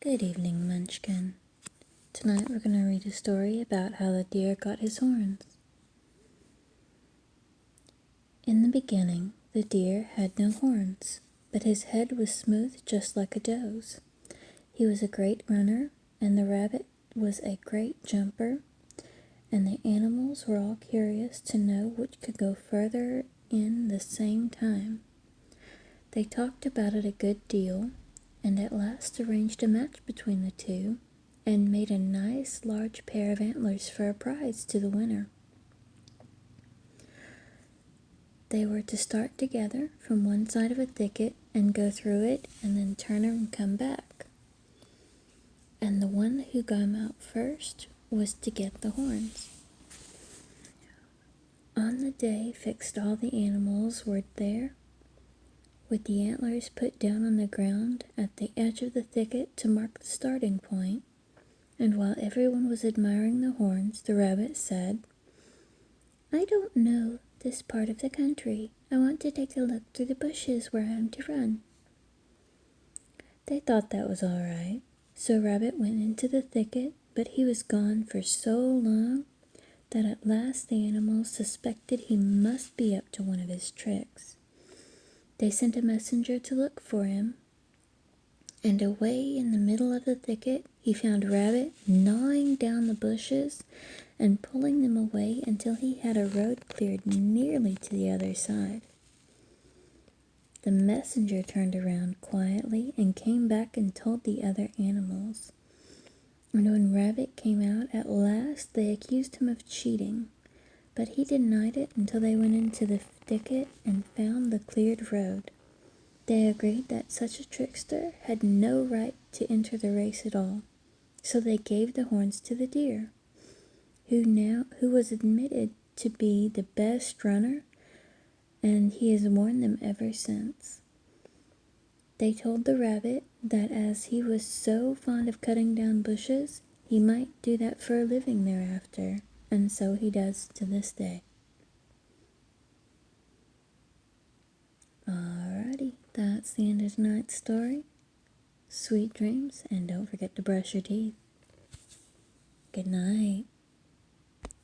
Good evening, Munchkin. Tonight we're going to read a story about how the deer got his horns. In the beginning, the deer had no horns, but his head was smooth just like a doe's. He was a great runner, and the rabbit was a great jumper, and the animals were all curious to know which could go further in the same time. They talked about it a good deal, and at last arranged a match between the two, and made a nice large pair of antlers for a prize to the winner. They were to start together from one side of a thicket and go through it and then turn and come back. And the one who got out first was to get the horns. On the day fixed, all the animals were there, with the antlers put down on the ground at the edge of the thicket to mark the starting point. And while everyone was admiring the horns, the rabbit said, "I don't know this part of the country. I want to take a look through the bushes where I am to run." They thought that was all right, so Rabbit went into the thicket, but he was gone for so long that at last the animals suspected he must be up to one of his tricks. They sent a messenger to look for him, and away in the middle of the thicket he found Rabbit gnawing down the bushes and pulling them away until he had a road cleared nearly to the other side. The messenger turned around quietly and came back and told the other animals. And when Rabbit came out at last, they accused him of cheating, but he denied it until they went into the thicket and found the cleared road. They agreed that such a trickster had no right to enter the race at all, so they gave the horns to the deer, who was admitted to be the best runner, and he has worn them ever since. They told the rabbit that as he was so fond of cutting down bushes, he might do that for a living thereafter, and so he does to this day. Alrighty, that's the end of tonight's story. Sweet dreams, and don't forget to brush your teeth. Good night.